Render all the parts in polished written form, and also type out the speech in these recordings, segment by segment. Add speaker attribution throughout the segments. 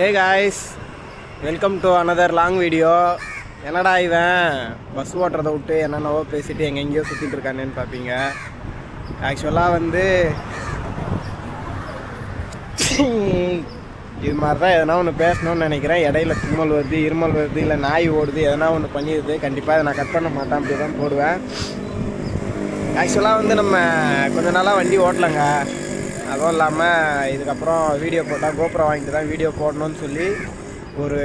Speaker 1: Hey guys, welcome to another long video. என்னடா இவன் bus ஓட்டுறதை விட்டு என்னென்னவோ பேசிட்டு எங்கெங்கேயோ சுற்றிட்டு இருக்கானேன்னு பார்ப்பீங்க. ஆக்சுவலாக இது மாதிரி தான் எதனா ஒன்று பேசணும்னு நினைக்கிறேன். இடையில தும்மல் வருது, இருமல் வருது, இல்லை நாய் ஓடுது, எதனா ஒன்று பண்ணிடுது. கண்டிப்பாக அதை நான் கட் பண்ண மாட்டேன், அப்படி தான் போடுவேன். ஆக்சுவலாக நம்ம கொஞ்ச நாளாக வண்டி ஓட்டலைங்க. அதுவும் இல்லாமல் இதுக்கப்புறம் வீடியோ போட்டால் கோப்ரோ வாங்கிட்டு தான் வீடியோ போடணும்னு சொல்லி ஒரு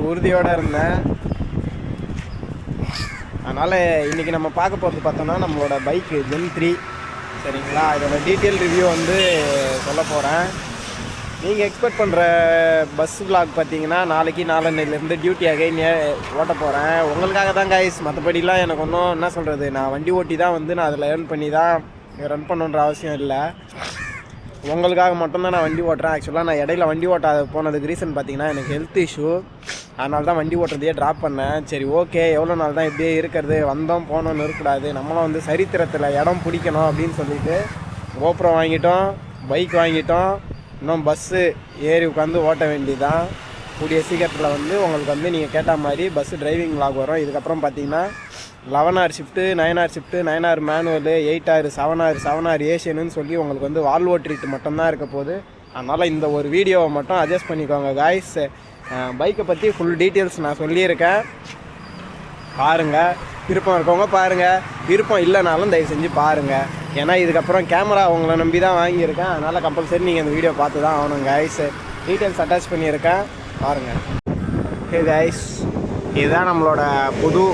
Speaker 1: உறுதியோடு இருந்தேன். அதனால் இன்றைக்கி நம்ம பார்க்க போகிறது பார்த்தோன்னா நம்மளோட பைக்கு Gen 3. சரிங்களா, இதோட டீட்டெயில் ரிவ்யூ சொல்ல போகிறேன். நீங்கள் எக்ஸ்பெக்ட் பண்ணுற பஸ் விலாக் பார்த்தீங்கன்னா நாளைக்கு நாளன்னையிலேருந்து டியூட்டி அகைன் ஓட்ட போகிறேன். உங்களுக்காக தான் காய்ஸ். மற்றபடிலாம் எனக்கு ஒன்றும் என்ன சொல்கிறது, நான் வண்டி ஓட்டி தான் நான் அதில் ஏர்ன் பண்ணி தான் ரன் பண்ணுன்ற அவசியம் இல்லை. உங்களுக்காக மட்டும்தான் நான் வண்டி ஓட்டுறேன். ஆக்சுவலாக நான் இடையில வண்டி ஓட்டாத போனதுக்கு ரீசன் பார்த்தீங்கன்னா எனக்கு ஹெல்த் இஷ்யூ. அதனால தான் வண்டி ஓட்டுறதையே ட்ராப் பண்ணேன். சரி ஓகே, எவ்வளோ நாள் தான் இப்படியே இருக்கிறது, வந்தோம் போனோன்னு இருக்கக்கூடாது, நம்மளும் சரித்திரத்தில் இடம் பிடிக்கணும் அப்படின்னு சொல்லிட்டு கோப்ரோ வாங்கிட்டோம், பைக் வாங்கிட்டோம். இன்னும் பஸ்ஸு ஏறி உட்காந்து ஓட்ட வேண்டியதான். கூடிய சீக்கிரத்தில் உங்களுக்கு நீங்கள் கேட்ட மாதிரி பஸ்ஸு டிரைவிங் விலாக் வரும். இதுக்கப்புறம் பார்த்தீங்கன்னா 11 ஷிஃப்ட்டு, 9 ஷிஃப்ட்டு, 9 மேனுவலு, 8 7 ஏஷியனுன்னு சொல்லி உங்களுக்கு வால்வோ ட்ரீட் மட்டும்தான் இருக்க போகுது. அதனால் இந்த ஒரு வீடியோவை மட்டும் அட்ஜஸ்ட் பண்ணிக்கோங்க காய்ஸ். பைக்கை பற்றி ஃபுல் டீட்டெயில்ஸ் நான் சொல்லியிருக்கேன், பாருங்கள். விருப்பம் இருக்கவங்க பாருங்கள், விருப்பம் இல்லைனாலும் தயவு செஞ்சு பாருங்கள். ஏன்னா இதுக்கப்புறம் கேமரா உங்களை நம்பி தான் வாங்கியிருக்கேன். அதனால் கம்பல்சரி நீங்கள் இந்த வீடியோ பார்த்து தான் ஆகணும் காய்ஸ். டீட்டெயில்ஸ் அட்டாச் பண்ணியிருக்கேன், பாருங்கள். ஹே காய்ஸ், இதுதான் நம்மளோட புது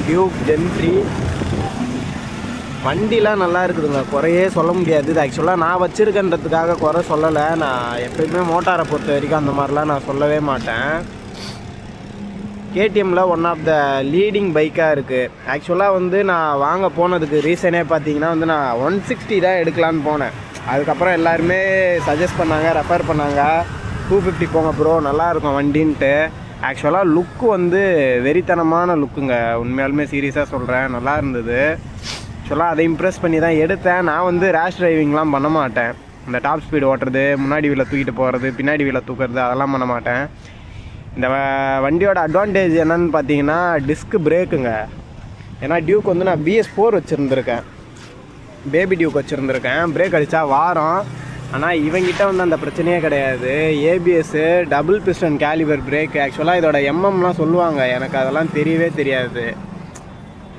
Speaker 1: டியூக் Gen 3. வண்டிலாம் நல்லா இருக்குதுங்க, குறையே சொல்ல முடியாது. இது ஆக்சுவலாக நான் வச்சுருக்கன்றதுக்காக குறை சொல்லலை. நான் எப்போயுமே மோட்டாரை பொறுத்த வரைக்கும் அந்த மாதிரிலாம் நான் சொல்லவே மாட்டேன். கேடிஎம்மில் ஒன் ஆஃப் த லீடிங் பைக்காக இருக்குது. ஆக்சுவலாக நான் வாங்க போனதுக்கு ரீசனே பார்த்தீங்கன்னா நான் 160 தான் எடுக்கலான்னு போனேன். அதுக்கப்புறம் எல்லாருமே சஜஸ்ட் பண்ணாங்க, ரெஃபர் பண்ணாங்க, 250 போங்க ப்ரோ, நல்லாயிருக்கும் வண்டின்ட்டு. ஆக்சுவலாக லுக்கு வெறித்தனமான லுக்குங்க. உண்மையாலுமே சீரியஸாக சொல்கிறேன், நல்லா இருந்தது. ஆக்சுவலாக அதை இம்ப்ரெஸ் பண்ணி தான் எடுத்தேன். நான் ரேஷ் டிரைவிங்லாம் பண்ண மாட்டேன். இந்த டாப் ஸ்பீடு ஓட்டுறது, முன்னாடி வீலை தூக்கிட்டு போகிறது, பின்னாடி வீலை தூக்குறது, அதெல்லாம் பண்ண மாட்டேன். இந்த வண்டியோட அட்வான்டேஜ் என்னன்னு பார்த்தீங்கன்னா டிஸ்க் பிரேக்குங்க. ஏன்னா டியூக் நான் BS4 வச்சுருந்துருக்கேன், பேபி டியூக் வச்சுருந்துருக்கேன். பிரேக் அடித்தா வாரம். ஆனால் இவங்கிட்ட அந்த பிரச்சனையே கிடையாது. ABS, double piston calibre break. ஆக்சுவலாக இதோட எம்எம்லாம் சொல்லுவாங்க, எனக்கு அதெல்லாம் தெரியவே தெரியாது.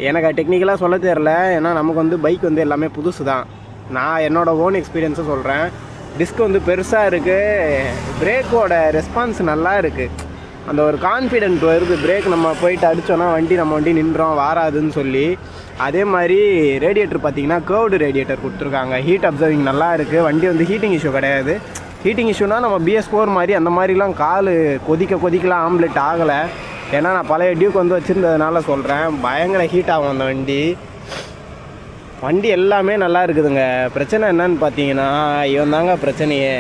Speaker 1: எனக்கு டெக்னிக்கலாக சொல்ல தெரியல. ஏன்னா நமக்கு பைக் எல்லாமே புதுசு தான். நான் என்னோடய ஓன் எக்ஸ்பீரியன்ஸை சொல்கிறேன். டிஸ்க் பெருசாக இருக்குது, பிரேக்கோட ரெஸ்பான்ஸ் நல்லா இருக்குது. அந்த ஒரு கான்ஃபிடென்ட் வருது, பிரேக் நம்ம போயிட்டு அடித்தோன்னா நம்ம வண்டி நின்றோம் வாராதுன்னு சொல்லி. அதே மாதிரி ரேடியேட்டர் பார்த்திங்கன்னா கேர்வ்டு ரேடியேட்டர் கொடுத்துருக்காங்க. ஹீட் அப்சர்விங் நல்லா இருக்குது. வண்டி ஹீட்டிங் இஷ்யூ கிடையாது. ஹீட்டிங் இஷ்யூனால் நம்ம BS4 மாதிரி அந்த மாதிரிலாம் கால் கொதிக்கலாம் ஆம்லெட் ஆகலை. ஏன்னா நான் பழைய டியூக் வச்சுருந்ததுனால சொல்கிறேன். பயங்கர ஹீட் ஆகும் அந்த வண்டி எல்லாமே நல்லா இருக்குதுங்க. பிரச்சனை என்னன்னு பார்த்தீங்கன்னா இவன் தாங்க பிரச்சனையே.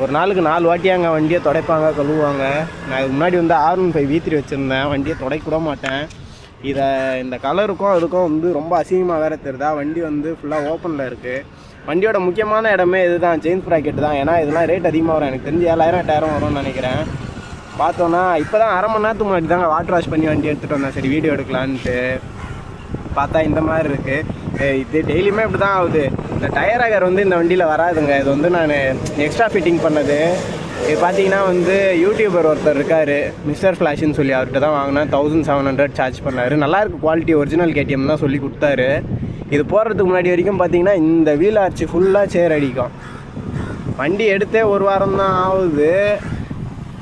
Speaker 1: ஒரு நாளுக்கு 4 வாட்டியாங்க வண்டியை துடைப்பாங்க, கழுவுவாங்க. நான் இதுக்கு முன்னாடி R15 V3 வச்சுருந்தேன், வண்டியை துடைக்கூட மாட்டேன். இந்த கலருக்கும் அதுக்கும் ரொம்ப அசிங்கமாக வேறு தெரியுதா. வண்டி ஃபுல்லாக ஓப்பனில் இருக்குது. வண்டியோட முக்கியமான இடமே இது தான், செயின் ப்ராக்கெட் தான். ஏன்னா இதெல்லாம் ரேட் அதிகமாக வரும். எனக்கு தெரிஞ்சு 7,000 8,000 வரும்னு நினைக்கிறேன். பார்த்தோன்னா இப்போ தான் அரை மணி நேரத்துக்கு முன்னாடி தாங்க வாட்டர் வாஷ் பண்ணி வண்டி எடுத்துகிட்டு வந்தேன். சரி வீடியோ எடுக்கலான்ட்டு பார்த்தா இந்த மாதிரி இருக்குது. இது டெய்லியுமே இப்படி தான் ஆகுது. இந்த டயர் அகர் இந்த வண்டியில் வராதுங்க. இது நான் எக்ஸ்ட்ரா ஃபிட்டிங் பண்ணது. இது பார்த்தீங்கன்னா யூடியூபர் ஒருத்தர் இருக்கார், மிஸ்டர் ஃப்ளாஷ்னு சொல்லி, அவர்கிட்ட தான் வாங்கினேன். 1700 சார்ஜ் பண்ணார். நல்லாயிருக்கு, குவாலிட்டி ஒரிஜினல் கேடிஎம் தான் சொல்லி கொடுத்தாரு. இது போடுறதுக்கு முன்னாடி வரைக்கும் பார்த்தீங்கன்னா இந்த வீல் ஆர்ச்சி ஃபுல்லாக சேர் அடிக்கும். வண்டி எடுத்தே ஒரு வாரம் தான் ஆகுது.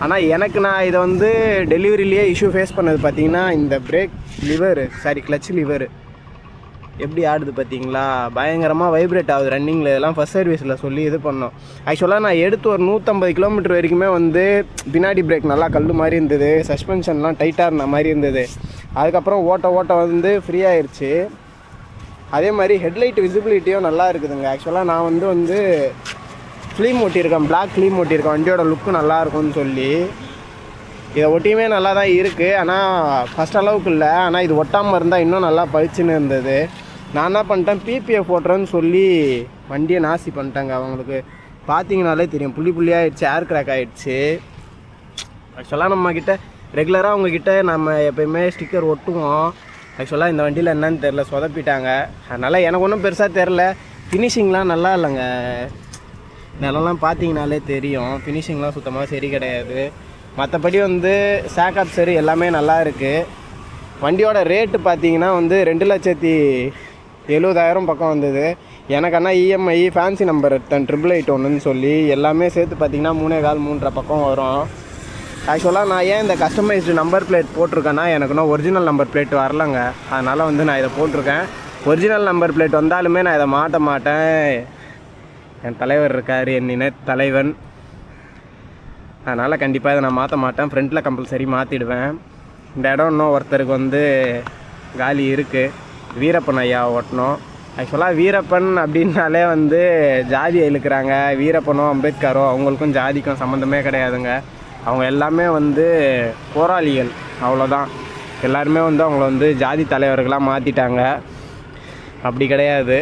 Speaker 1: ஆனால் எனக்கு நான் இதை டெலிவரிலேயே இஷ்யூ ஃபேஸ் பண்ணது பார்த்தீங்கன்னா இந்த பிரேக் லிவரு, கிளச் லிவரு எப்படி ஆடுது பார்த்தீங்களா, பயங்கரமாக வைப்ரேட் ஆகுது ரன்னிங்கில். இதெல்லாம் ஃபஸ்ட் சர்வீஸில் சொல்லி இது பண்ணோம். ஆக்சுவலாக நான் எடுத்து ஒரு 150 கிலோமீட்டர் வரைக்குமே பின்னாடி பிரேக் நல்லா கல் மாதிரி இருந்தது, சஸ்பென்ஷன்லாம் டைட்டாக இருந்த மாதிரி இருந்தது. அதுக்கப்புறம் ஓட்ட ஃப்ரீ ஆயிடுச்சு. அதே மாதிரி ஹெட்லைட் விசிபிலிட்டியும் நல்லா இருக்குதுங்க. ஆக்சுவலாக நான் ஃபிலிம் ஒட்டியிருக்கேன், பிளாக் ஃபிலிம் ஒட்டியிருக்கேன், வண்டியோட லுக்கு நல்லா இருக்கும்னு சொல்லி. இதை ஒட்டியுமே நல்லா தான் இருக்குது, ஆனால் ஃபஸ்ட் அளவுக்கு இல்லை. ஆனால் இது ஒட்டாமல் இருந்தால் இன்னும் நல்லா பளிச்சுன்னு இருந்தது. நான் என்ன பண்ணிட்டேன், பிபிஎஃப் ஓட்டுறேன்னு சொல்லி வண்டியை நாசி பண்ணிட்டேங்க. அவங்களுக்கு பார்த்தீங்கனாலே தெரியும், புள்ளி புள்ளியாகிடுச்சு, ஏர் கிராக் ஆகிடுச்சு. ஆக்சுவலாக நம்மக்கிட்ட ரெகுலராக உங்ககிட்ட நம்ம எப்போயுமே ஸ்டிக்கர் ஒட்டுவோம். ஆக்சுவலாக இந்த வண்டியில் என்னன்னு தெரில, சொதப்பிட்டாங்க. அதனால் எனக்கு ஒன்றும் பெருசாக தெரில. ஃபினிஷிங்லாம் நல்லா இல்லைங்க, நிலம்லாம் பார்த்தீங்கனாலே தெரியும். ஃபினிஷிங்லாம் சுத்தமாக சரி கிடையாது. மற்றபடி வந்து சேக்காப் சரி எல்லாமே நல்லா இருக்குது. வண்டியோட ரேட்டு பார்த்தீங்கன்னா வந்து 2,70,000 பக்கம் வந்தது. எனக்கு ஆனால் இஎம்ஐ ஃபேன்சி நம்பர் எடுத்தேன் 888 சொல்லி எல்லாமே சேர்த்து பார்த்தீங்கன்னா 3,4-3.5 பக்கம் வரும். ஆக்சுவலாக நான் ஏன் இந்த கஸ்டமைஸ்டு நம்பர் பிளேட் போட்டிருக்கேன்னா, எனக்குன்னா ஒரிஜினல் நம்பர் பிளேட் வரலங்க. அதனால் வந்து நான் இதை போட்டிருக்கேன். ஒரிஜினல் நம்பர் பிளேட் வந்தாலுமே நான் இதை மாட்ட மாட்டேன். என் தலைவர் இருக்கார், என் இன தலைவன். அதனால் கண்டிப்பாக இதை நான் மாற்ற மாட்டேன். ஃப்ரண்ட்டில் கம்பல்சரி மாற்றிடுவேன். இந்த இடம் இன்னும் ஒருத்தருக்கு வந்து காலி இருக்குது, வீரப்பன் ஐயா ஓட்டணும். ஆக்சுவலாக வீரப்பன் அப்படின்னாலே வந்து ஜாதியை இழுக்கிறாங்க. வீரப்பனோ அம்பேத்கரோ அவங்களுக்கும் ஜாதிக்கும் சம்மந்தமே கிடையாதுங்க. அவங்க எல்லாமே வந்து போராளிகள், அவ்வளோதான். எல்லாருமே வந்து அவங்கள வந்து ஜாதி தலைவர்களாக மாற்றிட்டாங்க. அப்படி கிடையாது.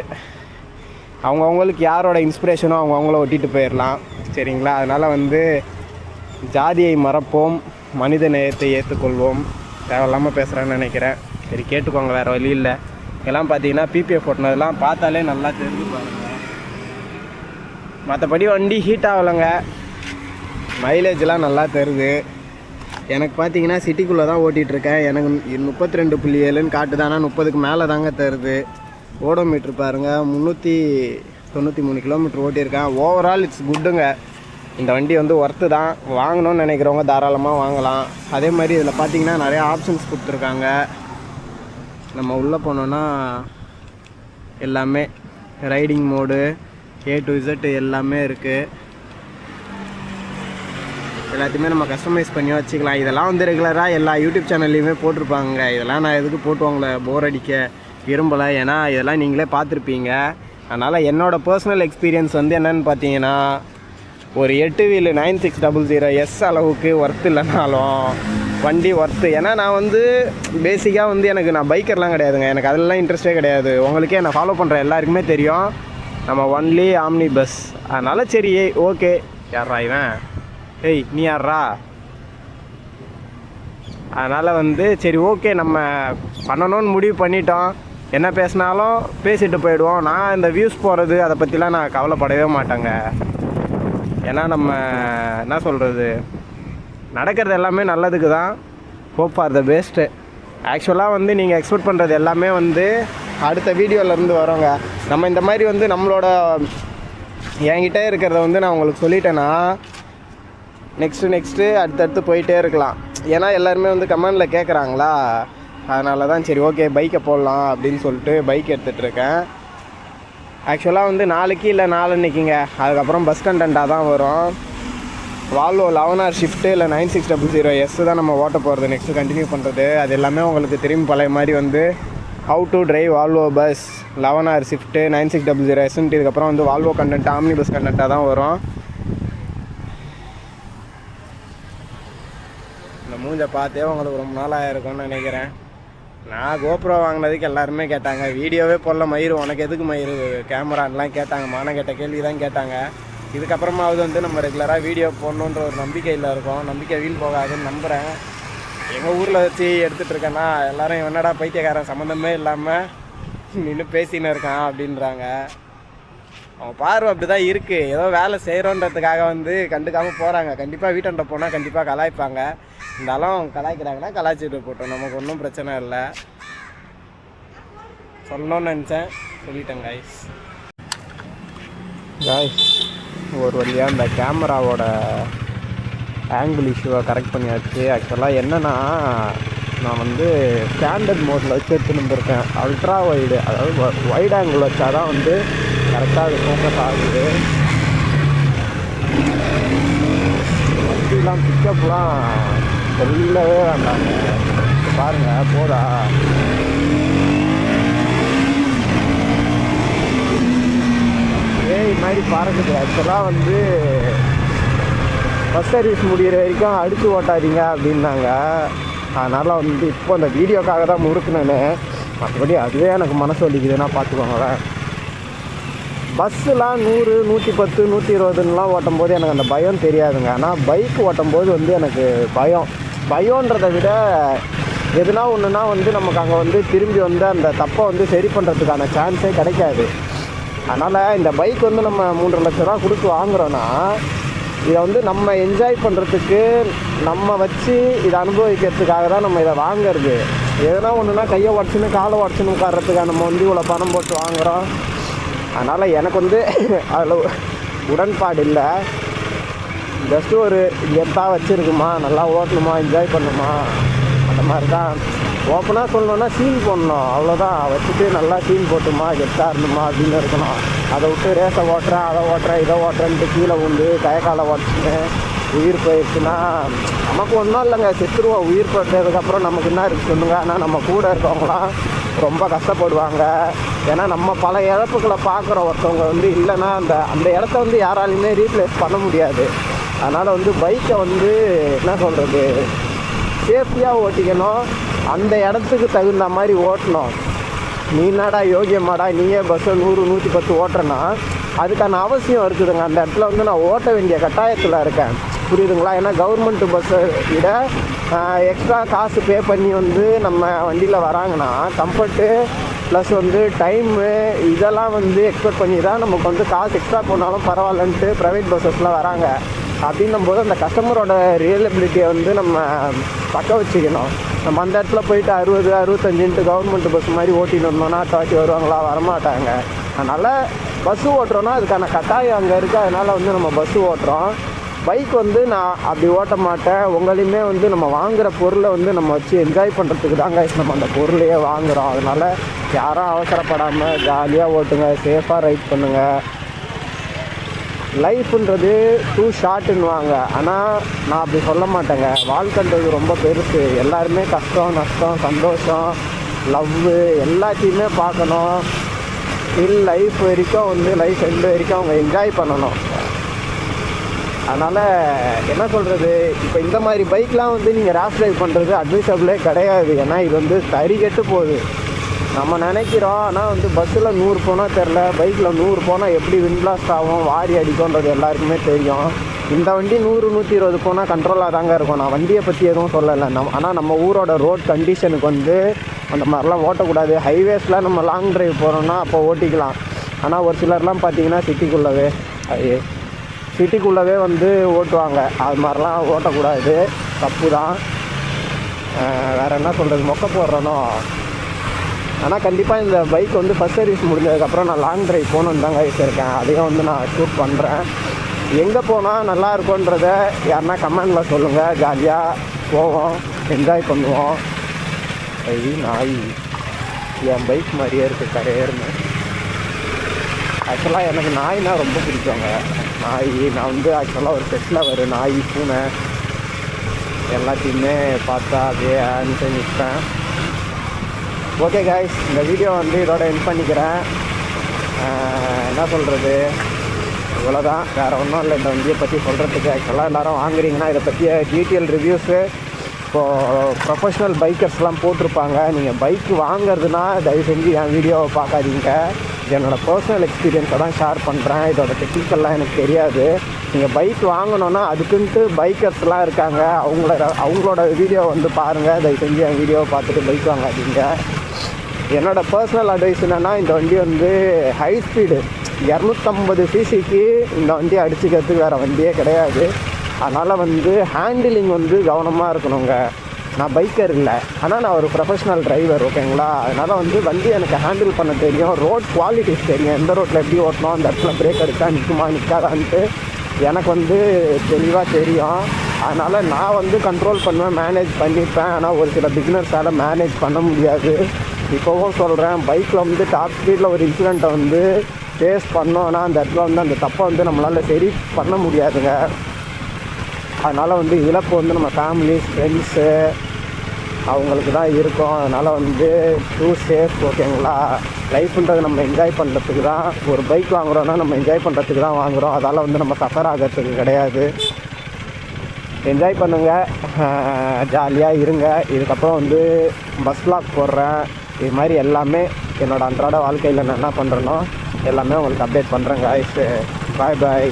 Speaker 1: அவங்கவுங்களுக்கு யாரோட இன்ஸ்பிரேஷனோ அவங்கள ஒட்டிட்டு போயிடலாம், சரிங்களா? அதனால் வந்து ஜாதியை மறப்போம், மனித நேயத்தை ஏற்றுக்கொள்வோம். தேவையில்லாமல் பேசுகிறேன்னு நினைக்கிறேன். சரி, கேட்டுக்கோங்க, வேறு வழி இல்லை. இதெல்லாம் பார்த்தீங்கன்னா பிபிஎஃப் ஓட்டினதெல்லாம் பார்த்தாலே நல்லா தெரிஞ்சு பாருங்கள். மற்றபடி வண்டி ஹீட் ஆகலைங்க, மைலேஜ்லாம் நல்லா தருது. எனக்கு பார்த்தீங்கன்னா சிட்டிக்குள்ளே தான் ஓட்டிகிட்ருக்கேன். எனக்கு 32.7ன்னு காட்டுதானா, 30க்கு மேலே தாங்க தருது. ஓடோமீட்ரு பாருங்கள், 393 கிலோமீட்டர் ஓட்டியிருக்கேன். ஓவரால் இட்ஸ் குட்டுங்க. இந்த வண்டி வந்து ஒர்த்து தான். வாங்கணும்னு நினைக்கிறவங்க தாராளமாக வாங்கலாம். அதே மாதிரி இதில் பார்த்தீங்கன்னா நிறையா ஆப்ஷன்ஸ் கொடுத்துருக்காங்க. நம்ம உள்ளே போனோன்னா எல்லாமே riding mode A to Z எல்லாமே இருக்குது. எல்லாத்தையுமே நம்ம கஸ்டமைஸ் பண்ணி வச்சுக்கலாம். இதெல்லாம் வந்து ரெகுலராக எல்லா யூடியூப் சேனல்லையுமே போட்டிருப்பாங்க. இதெல்லாம் நான் எதுக்கு போட்டுவாங்களே, போர் அடிக்க விரும்பலை. ஏன்னா இதெல்லாம் நீங்களே பார்த்துருப்பீங்க. அதனால் என்னோடய பர்சனல் எக்ஸ்பீரியன்ஸ் வந்து என்னென்னு பார்த்தீங்கன்னா, ஒரு 8 வீலு 9600S அளவுக்கு ஒர்த்து இல்லைனாலும் வண்டி ஒர்த்து. ஏன்னா நான் வந்து பேசிக்காக வந்து நான் பைக்கர்லாம் கிடையாதுங்க. எனக்கு அதெல்லாம் இன்ட்ரெஸ்ட்டே கிடையாது. உங்களுக்கே நான் ஃபாலோ பண்ணுற எல்லாருக்குமே தெரியும், நம்ம ஒன்லி ஆம்னி பஸ். அதனால் சரி, ஓகே. யாரா இவன்? ஏய், நீ யாரா? அதனால் வந்து சரி, ஓகே, நம்ம பண்ணணும்னு முடிவு பண்ணிட்டோம். என்ன பேசினாலும் பேசிட்டு போயிடுவோம். நான் இந்த வியூஸ் போகிறது அதை பற்றிலாம் நான் கவலைப்படவே மாட்டேங்க. ஏன்னா நம்ம என்ன சொல்கிறது, நடக்கிறது எல்லாமே நல்லதுக்கு தான். Hope for the best. ஆக்சுவலாக வந்து நீங்கள் எக்ஸ்பெக்ட் பண்ணுறது எல்லாமே வந்து அடுத்த வீடியோவிலேருந்து வரோங்க. நம்ம இந்த மாதிரி வந்து நம்மளோட என்கிட்ட இருக்கிறத வந்து நான் உங்களுக்கு சொல்லிட்டேன்னா நெக்ஸ்ட்டு அடுத்தடுத்து போயிட்டே இருக்கலாம். ஏன்னா எல்லாருமே வந்து கமெண்டில் கேட்குறாங்களா, அதனால தான் சரி ஓகே பைக்கை போடலாம் அப்படின்னு சொல்லிட்டு பைக் எடுத்துகிட்ருக்கேன். ஆக்சுவலாக வந்து நாளைக்கு இல்லை நாளன்னைக்குங்க, அதுக்கப்புறம் பஸ் கண்டென்ட்டாக தான் வரும். வால்வோ 11R ஷிஃப்ட்டு இல்லை 9600S தான் நம்ம ஓட்ட போகிறது, நெக்ஸ்ட்டு கண்டினியூ பண்ணுறது. அது எல்லாமே உங்களுக்கு திரும்பி பழைய மாதிரி வந்து how to drive Volvo bus 11R shift 9600Sன்ட்டு இதுக்கப்புறம் வந்து வால்வோ கண்டென்ட் ஆம்னி பஸ் கண்டென்ட்டாக தான் வரும். இந்த மூஞ்சை பார்த்தே உங்களுக்கு ரொம்ப நாளாக இருக்கும்னு நினைக்கிறேன். நான் கோப்ரோ வாங்கினதுக்கு எல்லாருமே கேட்டாங்க, வீடியோவே போடல மயிறு, உனக்கு எதுக்கு மயிறு கேமரான்லாம் கேட்டாங்க. மானம் கேட்ட கேள்வி தான் கேட்டாங்க. இதுக்கப்புறமாவது வந்து நம்ம ரெகுலராக வீடியோ போடணுன்ற ஒரு நம்பிக்கையில் இருக்கோம். நம்பிக்கை வீண் போகாதுன்னு நம்புகிறேன். எங்கள் ஊரில் வச்சு எடுத்துகிட்ருக்கேன்னா எல்லோரும் என்னடா பைத்தியக்காரன் சம்மந்தமே இல்லாமல் நின்று பேசின்னு இருக்கான் அப்படின்றாங்க. அவன் பார்வை அப்படி தான் இருக்குது. ஏதோ வேலை செய்கிறோன்றதுக்காக வந்து கண்டுக்காமல் போகிறாங்க. கண்டிப்பாக வீட்டாண்ட போனால் கண்டிப்பாக கலாய்ப்பாங்க. இருந்தாலும் கலாய்க்கிறாங்கன்னா கலாய்ச்சிட்டு போட்டோம், நமக்கு ஒன்றும் பிரச்சனை இல்லை. சொல்லணும்னு நினச்சேன், சொல்லிட்டேன் காய்ஸ். ஒரு வழியாக இந்த கேமராவோட ஆங்கிள் இஷ்யூவை கரெக்ட் பண்ணியாச்சு. ஆக்சுவலாக என்னென்னா, நான் வந்து ஸ்டாண்டர்ட் மோடில் வச்சு எடுத்துன்னு வந்துருக்கேன். அல்ட்ரா வைடு, அதாவது வைட் ஆங்கிள் வச்சா தான் வந்து கரெக்டாக அது ஃபோக்கஸ் ஆகுது. வண்டிலாம் பிக்கப்லாம் சொல்லவே வேண்டாங்க. பாருங்கள் போதா. ஏய் மாதிரி பறக்குது. ஆக்சுவலாக வந்து பஸ் சர்வீஸ் முடிகிற வரைக்கும் அடித்து ஓட்டாதீங்க அப்படின்னாங்க. அதனால் வந்து இப்போ அந்த வீடியோக்காக தான் முறுக்குனேன்னு. மற்றபடி அதுவே எனக்கு மனசு வலிக்குதுன்னா பார்த்துக்கோங்களேன். பஸ்ஸுலாம் 100, 110, 120லாம் ஓட்டும் போது எனக்கு அந்த பயம் தெரியாதுங்க. ஆனால் பைக் ஓட்டும் போது வந்து எனக்கு பயன்றதை விட எதுனா ஒன்றுனா வந்து நமக்கு அங்கே வந்து திரும்பி வந்து அந்த தப்பை வந்து சரி பண்ணுறதுக்கான சான்ஸே கிடைக்காது. அதனால் இந்த பைக் வந்து நம்ம 3.5 லட்ச ரூபா கொடுத்து வாங்குகிறோன்னா இதை வந்து நம்ம என்ஜாய் பண்ணுறதுக்கு நம்ம வச்சு இதை அனுபவிக்கிறதுக்காக தான் நம்ம இதை வாங்கிறது. எதுனா ஒன்றுனா கையை உடச்சுன்னு காலை உடச்சுன்னு உட்கார்றதுக்காக நம்ம வந்து இவ்வளோ பணம் போட்டு வாங்குகிறோம். அதனால் எனக்கு வந்து அதில் உடன்பாடு இல்லை. ஜஸ்ட்டு ஒரு கெத்தாக வச்சுருக்குமா, நல்லா ஓட்டணுமா, என்ஜாய் பண்ணணுமா, அந்த மாதிரி தான். ஓப்பனாக சொல்லணுன்னா சீன் போடணும், அவ்வளோதான். வச்சுட்டு நல்லா சீன் போட்டுமா, கெத்தாக இருந்துமா அப்படின்னு இருக்கணும். அதை விட்டு ரேஸை ஓட்டுறேன், அதை ஓட்டுறேன், இதை ஓட்டுறேன்ட்டு கீழே உண்டு கைக்காலை உடச்சுன்னு உயிர் போயிடுச்சுன்னா நமக்கு ஒன்றும் இல்லைங்க, செத்துருவோம். உயிர் போட்டதுக்கப்புறம் நமக்கு என்ன இருக்குது சொல்லுங்க. ஆனால் நம்ம கூட இருக்கவங்களாம் ரொம்ப கஷ்டப்படுவாங்க. ஏன்னா நம்ம பல இழப்புகளை பார்க்குற ஒருத்தவங்க வந்து இல்லைன்னா அந்த இடத்த வந்து யாராலையுமே ரீப்ளேஸ் பண்ண முடியாது. அதனால் வந்து பைக்கை வந்து என்ன சொல்கிறது, சேஃப்டியாக ஓட்டிக்கணும், அந்த இடத்துக்கு தகுந்த மாதிரி ஓட்டணும். நீ என்னடா யோகியமாடா நீயே பஸ்ஸை 100, 110 ஓட்டுறேன்னா அதுக்கான அவசியம் இருக்குதுங்க. அந்த இடத்துல வந்து நான் ஓட்ட வேண்டிய கட்டாயத்தில் இருக்கேன், புரியுதுங்களா? ஏன்னா கவர்மெண்ட் பஸ்ஸை விட எக்ஸ்ட்ரா காசு பே பண்ணி வந்து நம்ம வண்டியில் வராங்கன்னா கம்ஃபர்ட்டு ப்ளஸ் வந்து டைமு இதெல்லாம் வந்து எக்ஸ்பெக்ட் பண்ணி தான் நமக்கு வந்து காசு எக்ஸ்ட்ரா போனாலும் பரவாயில்லன்ட்டு ப்ரைவேட் பஸ்ஸஸ்லாம் வராங்க. அப்படின்னும் போது அந்த கஸ்டமரோட ரியலபிலிட்டியை வந்து நம்ம பக்க வச்சுக்கணும். நம்ம அந்த இடத்துல போயிட்டு 60, 65 கவர்மெண்ட் பஸ் மாதிரி ஓட்டின்னு இருந்தோம்னா தாட்டி வருவாங்களா, வரமாட்டாங்க. அதனால் பஸ்ஸு ஓட்டுறோன்னா அதுக்கான கட்டாயம் அங்கே இருக்குது. அதனால் வந்து நம்ம பஸ்ஸு ஓட்டுறோம். பைக் வந்து நான் அப்படி ஓட்ட மாட்டேன். உங்களையுமே வந்து நம்ம வாங்குகிற பொருளை வந்து நம்ம வச்சு என்ஜாய் பண்ணுறதுக்கு தாங்க நம்ம அந்த பொருளையே வாங்குகிறோம். அதனால் யாரும் அவசரப்படாமல் ஜாலியாக ஓட்டுங்க, சேஃபாக ரைட் பண்ணுங்கள். லைஃப்ன்றது டூ ஷார்ட்டுன்னுவாங்க, ஆனால் நான் அப்படி சொல்ல மாட்டேங்க. வாழ்க்கைன்றது ரொம்ப பெருசு. எல்லாருமே கஷ்டம், நஷ்டம், சந்தோஷம், லவ்வு எல்லாத்தையுமே பார்க்கணும். லைஃப் வரைக்கும் வந்து லைஃப் எண்டு வரைக்கும் அவங்க என்ஜாய் பண்ணணும். அதனால் என்ன சொல்கிறது, இப்போ இந்த மாதிரி பைக்லாம் வந்து நீங்கள் ரேஷ் ட்ரைவ் பண்ணுறது அட்வைசபிளே கிடையாது. ஏன்னா இது வந்து தறி கெட்டு போகுது. நம்ம நினைக்கிறோம், ஆனால் வந்து பஸ்ஸில் 100 போனால் தெரில, பைக்கில் 100 போனால் எப்படி விண்ட்லாஸ்ட் ஆகும், வாரி அடிக்கும்ன்றது எல்லாருக்குமே தெரியும். இந்த வண்டி 100, 120 போனால் கண்ட்ரோலாக தாங்க இருக்கும். நான் வண்டியை பற்றி எதுவும் சொல்லலை. ஆனால் நம்ம ஊரோட ரோட் கண்டிஷனுக்கு வந்து அந்த மாதிரிலாம் ஓட்டக்கூடாது. ஹைவேஸில் நம்ம லாங் ட்ரைவ் போகிறோன்னா அப்போ ஓட்டிக்கலாம். ஆனால் ஒரு சிலர்லாம் பார்த்திங்கன்னா சிட்டிக்குள்ளவே வந்து ஓட்டுவாங்க. அது மாதிரிலாம் ஓட்டக்கூடாது, தப்பு தான். வேறு என்ன சொல்கிறது, மொக்க போடுறனோ. ஆனால் கண்டிப்பாக இந்த பைக் வந்து ஃபஸ்ட் சர்வீஸ் முடிஞ்சதுக்கப்புறம் நான் லாங் ட்ரைவ் போகணுன்னு தாங்க வச்சுருக்கேன். அதையும் வந்து நான் ஷூட் பண்ணுறேன். எங்கே போனால் நல்லா இருக்குன்றத யாருன்னா கமெண்டில் சொல்லுங்கள். ஜாலியாக போவோம், என்ஜாய் பண்ணுவோம். நாய் என் பைக் மாதிரியே இருக்குது கரையேறுன்னு. ஆக்சுவலாக எனக்கு நாய்னால் ரொம்ப பிடிக்குங்க. நான் வந்து ஆக்சுவலாக ஒரு செட்டில் வர நாய், பூனை எல்லாத்தையுமே பார்த்தா அப்படியே ஆன்ட்டு நிற்பேன். ஓகே காய்ஸ், இந்த வீடியோ வந்து இதோட எண்ட் பண்ணிக்கிறேன். என்ன சொல்கிறது, இவ்வளோதான், வேறு ஒன்றும் இல்லை இந்த வண்டியை பற்றி சொல்கிறதுக்கு. ஆக்சுவலாக எல்லோரும் வாங்குறீங்கன்னா இதை பற்றிய டீட்டெயில் ரிவ்யூஸு இப்போது ப்ரொஃபஷ்னல் பைக்கர்ஸ்லாம் போட்டிருப்பாங்க. நீங்கள் பைக்கு வாங்குறதுனா தயவு செஞ்சு என் வீடியோவை பார்க்காதீங்க. என்னோடய பர்சனல் எக்ஸ்பீரியன்ஸை தான் ஷேர் பண்ணுறேன். இதோட டெக்னிக்கல்லாம் எனக்கு தெரியாது. நீங்கள் பைக் வாங்கணுன்னா அதுக்குன்ட்டு பைக்கர்ஸ்லாம் இருக்காங்க, அவங்களோட வீடியோ வந்து பாருங்கள். தயவு செஞ்சு என் வீடியோவை பார்த்துட்டு பைக் வாங்காதீங்க. என்னோடய பர்சனல் அட்வைஸ் என்னென்னா, இந்த வண்டி வந்து ஹை ஸ்பீடு 250 சிசிக்கு இந்த வண்டியை அடிச்சுக்கிறதுக்கு வேறு வண்டியே கிடையாது. அதனால் வந்து ஹேண்டிலிங் வந்து கவனமாக இருக்கணுங்க. நான் பைக்கர் இல்லை, ஆனால் நான் ஒரு ப்ரொஃபஷ்னல் டிரைவர், ஓகேங்களா? அதனால் வந்து வண்டி எனக்கு ஹேண்டில் பண்ண தெரியும், ரோட் குவாலிட்டிஸ் தெரியும், எந்த ரோட்டில் எப்படி ஓட்டணும், அந்த இடத்துல பிரேக் அடித்தா நிற்குமா நிற்காதான்ட்டு எனக்கு வந்து தெளிவாக தெரியும். அதனால் நான் வந்து கண்ட்ரோல் பண்ணுவேன், மேனேஜ் பண்ணிப்பேன். ஆனால் ஒரு சில பிகினர்ஸால் மேனேஜ் பண்ண முடியாது. இப்போவும் சொல்கிறேன், பைக்கில் வந்து டாப் ஸ்பீடில் ஒரு இன்சிடெண்ட்டை வந்து ஃபேஸ் பண்ணோன்னா அந்த இடத்துல வந்து அந்த தப்பை வந்து நம்மளால் சரி பண்ண முடியாதுங்க. அதனால் வந்து இழப்பு வந்து நம்ம ஃபேமிலிஸ், ஃப்ரெண்ட்ஸு அவங்களுக்கு தான் இருக்கும். அதனால் வந்து டூ சேஃப், ஓகேங்களா? லைஃப்ன்றது நம்ம என்ஜாய் பண்ணுறதுக்கு தான். ஒரு பைக் வாங்குகிறோன்னா நம்ம என்ஜாய் பண்ணுறதுக்கு தான் வாங்குகிறோம். அதால் வந்து நம்ம சஃபர் ஆகிறதுக்கு கிடையாது. என்ஜாய் பண்ணுங்கள், ஜாலியாக இருங்க. இதுக்கப்புறம் வந்து பஸ் வ்ளாக் போடுறேன். இது மாதிரி எல்லாமே என்னோடய அன்றாட வாழ்க்கையில் நான் என்ன பண்ணுறேனோ எல்லாமே உங்களுக்கு அப்டேட் பண்ணுறேன் காய்ஸ். பாய் பாய்.